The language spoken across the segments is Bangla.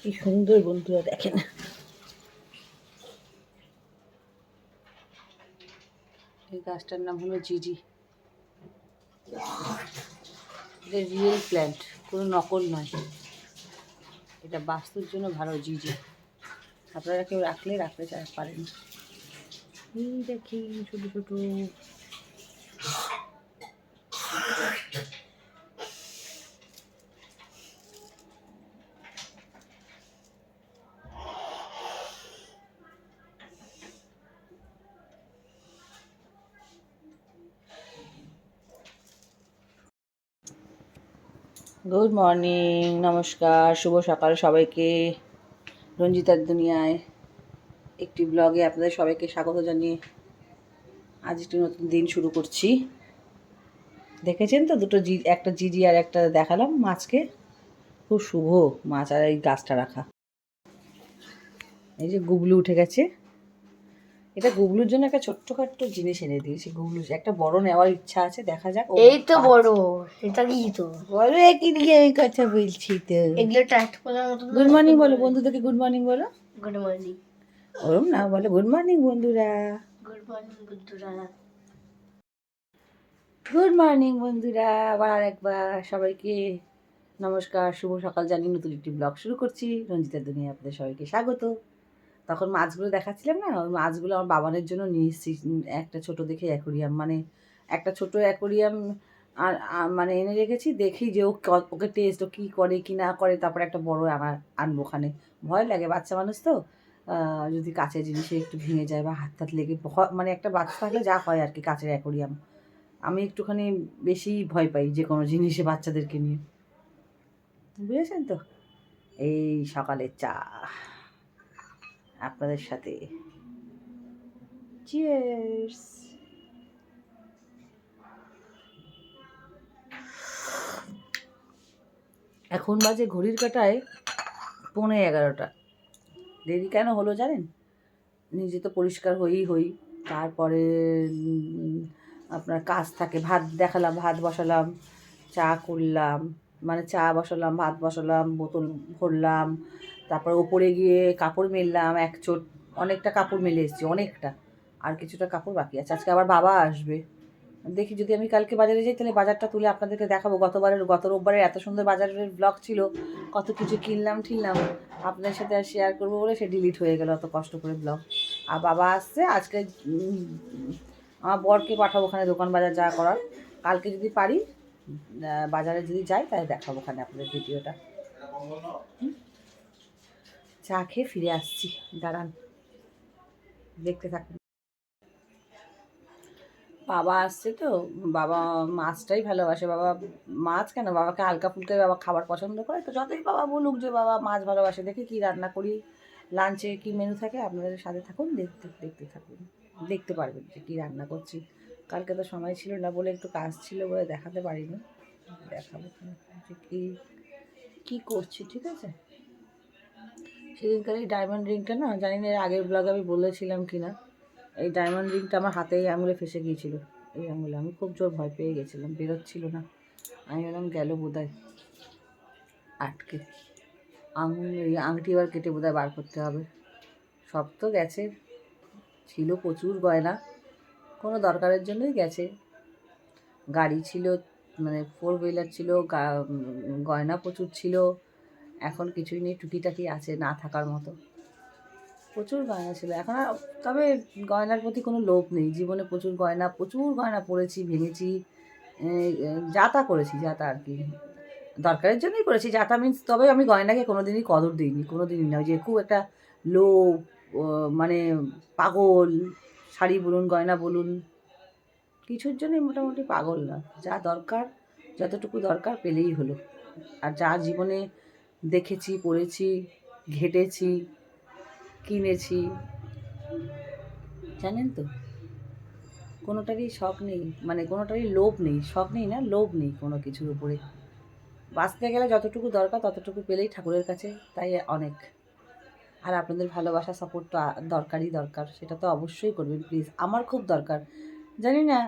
কি সুন্দর বন্ধুরা দেখেন। এই গাছটার নাম হলো জিজি। এটা রিয়েল প্ল্যান্ট, কোনো নকল নয়। এটা বাস্তুর জন্য ভালো জিজি। আপনারা কেউ রাখতে পারেন। এই দেখেন ছোট ছোট। গুড মর্নিং, নমস্কার, শুভ সকাল সবাইকে। রঞ্জিতার দুনিয়ায় একটি ব্লগে আপনাদের সবাইকে স্বাগত জানিয়ে আজ একটি নতুন দিন শুরু করছি। দেখেছেন তো একটা জিজি আর একটা দেখালাম মাছকে। খুব শুভ মাছ আর এই গাছটা রাখা। এই যে গুবলু উঠে গেছে। এটা গুবলুর জন্য একটা ছোট্টখাট্ট জিনিস এনে দিয়েছি। গুবলু একটা বড় নেওয়ার ইচ্ছা আছে, দেখা যাক। এই তো বড়, এটা কি তো বলো, একই দিকে আমি কথা বলছি তো। এগুলো টাইট করার মতো। গুড মর্নিং বলো বন্ধুদেরকে, গুড মর্নিং বলো। Good morning. ওরম না, বলো গুড মর্নিং বন্ধুরা। গুড মর্নিং বন্ধুরা। গুড মর্নিং বন্ধুরা। আবার আরেকবার সবাইকে নমস্কার, শুভ সকাল জানিয়ে নতুন একটি ব্লগ শুরু করছি। রঞ্জিতার দুনিয়া আপনাদের সবাইকে স্বাগত। তখন মাছগুলো দেখাচ্ছিলাম না, ওই মাছগুলো আমার বাবানের জন্য নিয়ে এসেছি। একটা ছোট দেখে অ্যাকোরিয়াম, মানে একটা ছোট অ্যাকোরিয়াম আর মানে এনে রেখেছি। দেখি যে ওকে টেস্ট ও কী করে কি না করে, তারপরে একটা বড় আনবো। ওখানে ভয় লাগে, বাচ্চা মানুষ তো, যদি কাছের জিনিসে একটু ভেঙে যায় বা হাত টাত লেগে, মানে একটা বাচ্চা থাকলে যা হয় আর কি, কাছের অ্যাকোরিয়াম। আমি একটুখানি বেশি ভয় পাই যে কোনো জিনিসে বাচ্চাদেরকে নিয়ে, বুঝেছেন তো। এই সকালের চা আপনাদের সাথে। চিয়ার্স। এখন বাজে ঘড়ির কাঁটায় 11:45। দেরি কেন হলো জানেন? নিজে তো পরিষ্কার হই, তারপরে আপনার কাজ থাকে। ভাত দেখালাম, ভাত বসালাম, চা করলাম, মানে চা বসালাম, ভাত বসালাম, বোতল ভরলাম, তারপর ওপরে গিয়ে কাপড় মেললাম। অনেকটা কাপড় মেলে এসেছি, অনেকটা। আর কিছুটা কাপড় বাকি আছে। আজকে আবার বাবা আসবে। দেখি যদি আমি কালকে বাজারে যাই, তাহলে বাজারটা তুলে আপনাদেরকে দেখাবো। গত রোববারের এত সুন্দর বাজারের ব্লগ ছিল, কত কিছু কিনলাম আপনাদের সাথে আর শেয়ার করবো বলে সে ডিলিট হয়ে গেল, অত কষ্ট করে ব্লগ। আর বাবা আসছে আজকে, আমার বরকে পাঠাবো ওখানে দোকান বাজার যা করার। কালকে যদি পারি বাজারে যদি যাই, তাহলে দেখাবো ওখানে আপনাদের ভিডিওটা। চা খেয়ে ফিরে আসছি, দাঁড়ান, দেখতে থাকুন। বাবা আসছে তো, বাবা মাছটাই ভালোবাসে। বাবা মাছ কেন, বাবাকে হালকা ফুলকা বাবা খাবার পছন্দ করে। তো যতই বাবা বলুক যে বাবা মাছ ভালোবাসে, দেখি কী রান্না করি, লাঞ্চে কী মেনু থাকে। আপনাদের সাথে থাকুন, দেখতে থাকুন, দেখতে পারবেন যে কী রান্না করছি। কালকে তো সময় ছিল না বলে, একটু কাজ ছিল বলে দেখাতে পারিনি। দেখাবো যে কী করছি, ঠিক আছে। সেদিনকার এই ডায়মন্ড রিংটা না, জানি না এর আগের ব্লগে আমি বলেছিলাম কি না, এই ডায়মন্ড রিংটা আমার হাতে এই আঙুলে ফেসে গিয়েছিল। এই আঙুলে আমি খুব জোর ভয় পেয়ে গেছিলাম, বেরোচ্ছিল না। আমি বললাম গেল বোধহয় আটকে। এই আংটি এবার কেটে বোধহয় বার করতে হবে। সব তো গেছে, ছিল প্রচুর গয়না, কোনো দরকারের জন্যই গেছে। গাড়ি ছিল, মানে 4 হুইলার ছিল, গয়না প্রচুর ছিল। এখন কিছুই নেই, টুকিটাকি আছে না থাকার মতো। প্রচুর গয়না ছিল এখন আর, তবে গয়নার প্রতি কোনো লোভ নেই জীবনে। প্রচুর গয়না পরেছি, ভেঙেছি, যাতা করেছি, যাতা আর কি দরকারের জন্যই করেছি যাতা মিন্স। তবে আমি গয়নাকে কোনোদিনই কদর দিইনি, কোনোদিনই না। ওই যে খুব একটা লোভ, মানে পাগল, শাড়ি বলুন গয়না বলুন কিছুর জন্যই মোটামুটি পাগল না। যা দরকার, যতটুকু দরকার পেলেই হলো। আর যা জীবনে দেখেছি, পড়েছি, ঘেটেছি, কিনেছি, জানেন তো, কোনোটারই শখ নেই, মানে কোনোটারই লোভ নেই। শখ নেই না, লোভ নেই কোনো কিছুর উপরে। বাঁচতে গেলে যতটুকু দরকার ততটুকু পেলেই ঠাকুরের কাছে তাই অনেক। আর আপনাদের ভালোবাসা, সাপোর্ট তো দরকার, সেটা তো অবশ্যই করবেন প্লিজ। আমার খুব দরকার। জানি না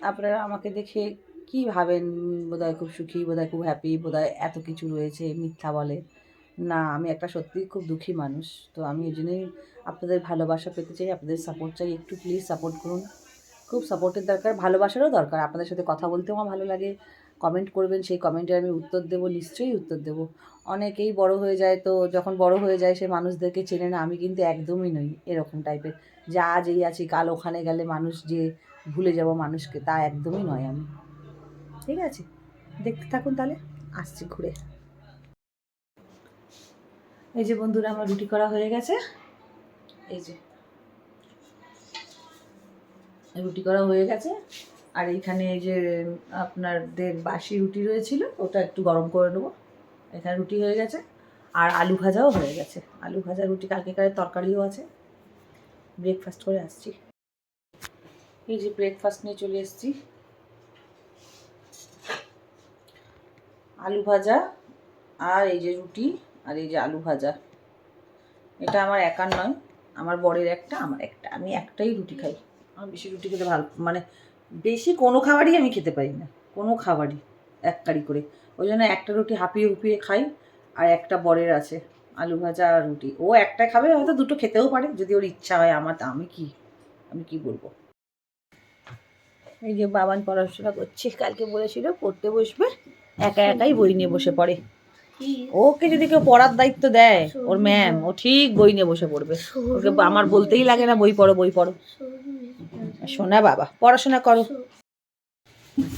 আপনারা আমাকে দেখে কী ভাবেন, বোধহয় খুব সুখী, বোধহয় খুব হ্যাপি, বোধহয় এত কিছু রয়েছে, মিথ্যা বলে। না, আমি একটা সত্যিই খুব দুঃখী মানুষ। তো আমি এই জন্যই আপনাদের ভালোবাসা পেতে চাই, আপনাদের সাপোর্ট চাই। একটু প্লিজ সাপোর্ট করুন। খুব সাপোর্টের দরকার, ভালোবাসারও দরকার। আপনাদের সাথে কথা বলতেও আমার ভালো লাগে। কমেন্ট করবেন, সেই কমেন্টের আমি উত্তর দেবো, নিশ্চয়ই উত্তর দেবো। অনেকেই বড় হয়ে যায়, তো যখন বড় হয়ে যায় সে মানুষদেরকে চেনে না। আমি কিন্তু একদমই নই এরকম টাইপের, যে আজ এই আছি কাল ওখানে গেলে মানুষ যে ভুলে যাব মানুষকে, তা একদমই নয় আমি। ঠিক আছে, দেখতে থাকুন তাহলে, আসছি ঘুরে। এই যে বন্ধুরা, আমার রুটি করা হয়ে গেছে। এই যে রুটি করা হয়ে গেছে। আর এইখানে এই যে আপনাদের বাসি রুটি রয়েছিল, ওটা একটু গরম করে নেবো। এখানে রুটি হয়ে গেছে, আর আলু ভাজাও হয়ে গেছে। আলু ভাজা, রুটি, কালকেকারের তরকারিও আছে। ব্রেকফাস্ট করে আসছি। এই যে ব্রেকফাস্ট নিয়ে চলে এসেছি। আলু ভাজা, আর এই যে রুটি, আর এই যে আলু ভাজা। এটা আমার একার নয়, আমার বরের একটা, আমার একটা। আমি একটাই রুটি খাই। আমার বেশি রুটি খেতে ভালো, মানে বেশি কোনো খাবারই আমি খেতে পারি না, কোনো খাবারই এক কারি করে। ওই জন্য একটা রুটি হাঁপিয়ে হুপিয়ে খাই। আর একটা বরের আছে, আলু ভাজা আর রুটি। ও একটা খাবে, হয়তো দুটো খেতেও পারে যদি ওর ইচ্ছা হয়। আমার আমি কি বলবো। এই যে বাবান পড়াশোনা করছে, কালকে বলেছিল পড়তে বসবে, একা একাই বই নিয়ে বসে পড়ে। ওকে যদি কেউ পড়ার দায়িত্ব দেয়, ওর ম্যাম, ও ঠিক বই নিয়ে বসে পড়বে। ওকে আমার বলতেই লাগে না বই পড়ো বই পড়ো। শোনা বাবা, পড়াশোনা করো।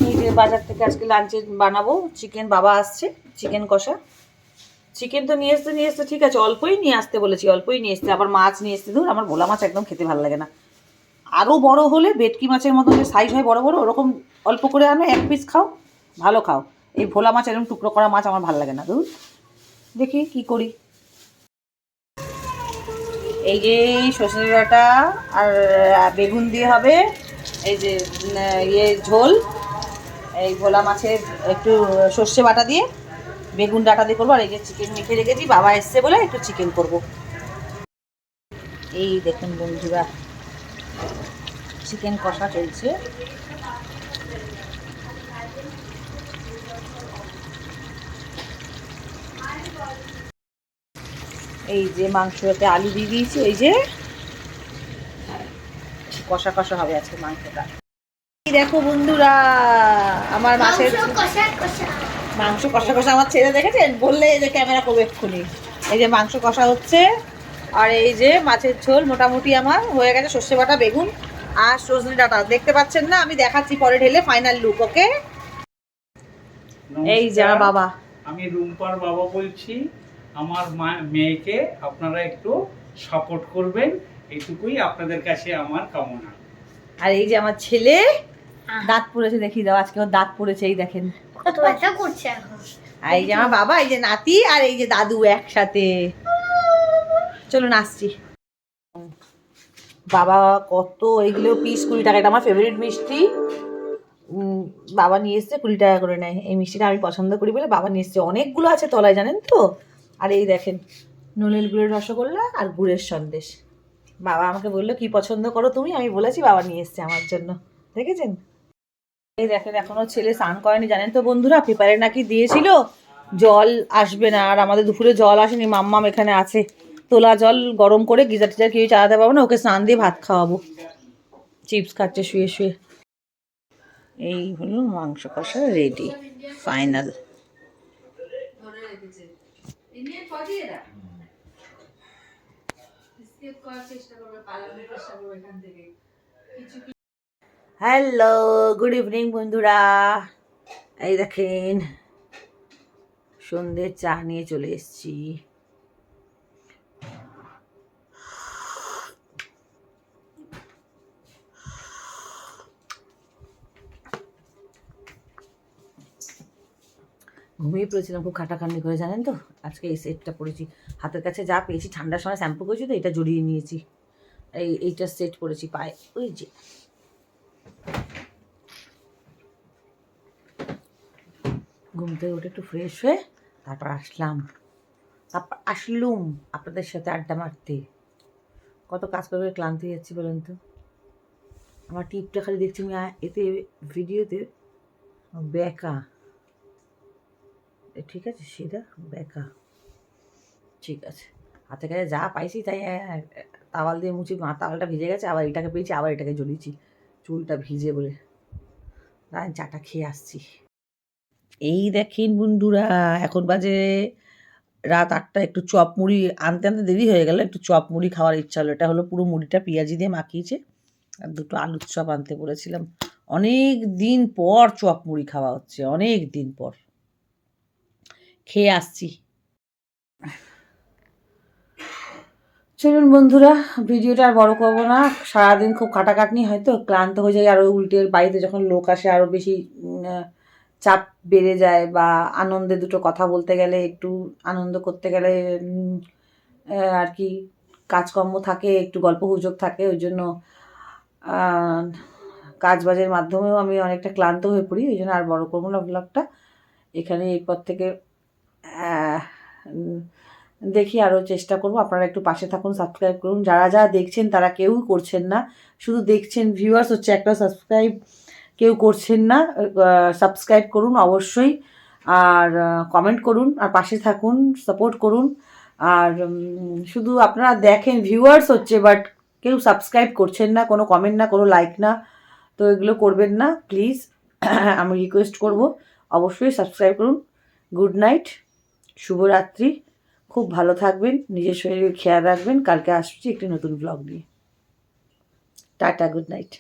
এই যে বাজার থেকে আজকে লাঞ্চে বানাবো চিকেন। বাবা আসছে, চিকেন কষা। চিকেন তো নিয়ে আসতে ঠিক আছে, অল্পই নিয়ে আসতে বলেছি, অল্পই নিয়ে আসতে। আবার মাছ নিয়ে আসতে, ধর আমার ভোলা মাছ একদম খেতে ভালো লাগে না। আরও বড় হলে ভেটকি মাছের মতো যে সাইজ হয় বড় বড়, ওরকম অল্প করে আনো, এক পিস খাও, ভালো খাও। এই ভোলা মাছ এরকম টুকরো করা মাছ আমার ভালো লাগে না। ধুর, দেখি কি করি। এই যে সজনে ডাঁটা আর বেগুন দিয়ে হবে এই যে ঝোল। এই ভোলা মাছের একটু সর্ষে বাটা দিয়ে, বেগুন ডাঁটা দিয়ে করবো। আর এই যে চিকেন মেখে রেখেছি, বাবা এসছে বলে একটু চিকেন করব। এই দেখুন বন্ধুরা, চিকেন কষা চলছে। এই যে মাংসতে আলু দিয়ে দিয়েছি, এই যে কষা কষা হবে আজকে মাংসটা। এই দেখো বন্ধুরা, আমার মাছের মাংস কষা কষা আমার ছেলে দেখেছেন, বললে এই যে ক্যামেরা করবে এক্ষুনি। এই যে মাংস কষা হচ্ছে, আর এই যে মাছের ঝোল মোটামুটি আমার হয়ে গেছে। সর্ষে বাটা, বেগুন আর সজনে ডাঁটা দেখতে পাচ্ছেন না, আমি দেখাচ্ছি পরে ঢেলে ফাইনাল লুক। ওকে, এই যে আমার বাবা। আমি রুম্পার বাবা বলছি। আমার মেয়েকে আপনারা একটু সাপোর্ট করবেন, এইটুকুই আপনাদের কাছে আমার কামনা। আর এই যে আমার ছেলে দাঁত পড়েছে, দেখিয়ে দাও, আজকে ওর দাঁত পড়েছে, এই দেখেন। কত ব্যথা করছে এখন। আর এই যে আমার বাবা, এই যে নাতি, আর এই যে দাদু একসাথে। চলুন আসছি। বাবা কত এইগুলো পিস 20 টাকা, এটা আমার ফেভারিট মিষ্টি। বাবা নিয়ে এসছে, 20 টাকা করে নেয়। এই মিষ্টিটা আমি পছন্দ করি বলে বাবা নিয়ে এসছে। অনেকগুলো আছে তলায়, জানেন তো। আর এই দেখেন নলেল গুড়ের রসগোল্লা আর গুড়ের সন্দেশ। বাবা আমাকে বললো কি পছন্দ করো তুমি, আমি বলেছি, বাবা নিয়ে এসছে আমার জন্য। দেখেছেন, এই দেখেন এখনো ছেলে স্নান করেনি। জানেন তো বন্ধুরা, পেপারে নাকি দিয়েছিল জল আসবে না, আর আমাদের দুপুরে জল আসেনি। মাম্মাম এখানে আছে, তোলা জল গরম করে, গিজার টিজার কেউ চালাতে পারবো না, ওকে স্নান দিয়ে ভাত খাওয়াবো। চিপস খাচ্ছে শুয়ে শুয়ে। এই হলো মাংস কষা ready, final. Hello, good evening বন্ধুরা। এই দেখেন সন্ধ্যের চা নিয়ে চলে এসেছি। ঘুমিয়ে পড়েছিলাম খুব খাটাখাটনি করে, জানেন তো। আজকে এই সেটটা পরেছি, হাতের কাছে যা পেয়েছি, ঠান্ডার সময় শ্যাম্পু করেছি তো এটা জড়িয়ে নিয়েছি। এইটা সেট পরেছি পায়ে, ওই যে। ঘুম থেকে উঠে একটু ফ্রেশ হয়ে তারপর আসলুম আপনাদের সাথে আড্ডা মারতে। কত কাজ করে ক্লান্ত হয়ে যাচ্ছি বলেন তো। আমার টিপটা খালি দেখছি আমি এতে ভিডিওতে বেঁকা, ঠিক আছে সেটা বেঁকা। ঠিক আছে, হাতে কাছে যা পাইছি তাই তাওয়াল দিয়ে মুছি, তাওয়ালটা ভিজে গেছে, আবার এটাকে পেয়েছি, আবার এটাকে জ্বলিয়েছি চুলটা ভিজে বলে। আমি চাটা খেয়ে আসছি। এই দেখেন বন্ধুরা, এখন বাজে রাত 8টা। একটু চপ মুড়ি আনতে আনতে দেরি হয়ে গেল, একটু চপ মুড়ি খাওয়ার ইচ্ছা হলো। এটা হলো পুরো মুড়িটা পেঁয়াজি দিয়ে মাখিয়েছে, আর দুটো আলুর চপ আনতে বলেছিলাম। অনেক দিন পর চপ মুড়ি খাওয়া হচ্ছে, অনেক দিন পর। খেয়ে আসছি। চলুন বন্ধুরা, ভিডিওটা আর বড় করবো না। সারাদিন খুব খাটাখাটনি, হয়তো ক্লান্ত হয়ে যায়, আরও উল্টে বাড়িতে যখন লোক আসে আরও বেশি চাপ বেড়ে যায়, বা আনন্দে দুটো কথা বলতে গেলে, একটু আনন্দ করতে গেলে আর কি কাজকর্ম থাকে, একটু গল্প গুজব থাকে, ওই জন্য কাজ বাজের মাধ্যমেও আমি অনেকটা ক্লান্ত হয়ে পড়ি। ওই জন্য আর বড় করবো না ব্লগটা এখানে। এরপর থেকে দেখি আরও চেষ্টা করবো। আপনারা একটু পাশে থাকুন, সাবস্ক্রাইব করুন। যারা যারা দেখছেন তারা কেউই করছেন না, শুধু দেখছেন, ভিউয়ার্স হচ্ছে, একটা সাবস্ক্রাইব কেউ করছেন না। সাবস্ক্রাইব করুন অবশ্যই, আর কমেন্ট করুন, আর পাশে থাকুন, সাপোর্ট করুন। আর শুধু আপনারা দেখেন, ভিউয়ার্স হচ্ছে, বাট কেউ সাবস্ক্রাইব করছেন না, কোনো কমেন্ট না, কোনো লাইক না। তো এগুলো করবেন না প্লিজ, আমি রিকোয়েস্ট করব। অবশ্যই সাবস্ক্রাইব করুন। গুড নাইট, শুভরাত্রি, খুব ভালো থাকবেন, নিজের শরীরের খেয়াল রাখবেন। কালকে আসছি একটি নতুন ব্লগ নিয়ে। Tata, good night.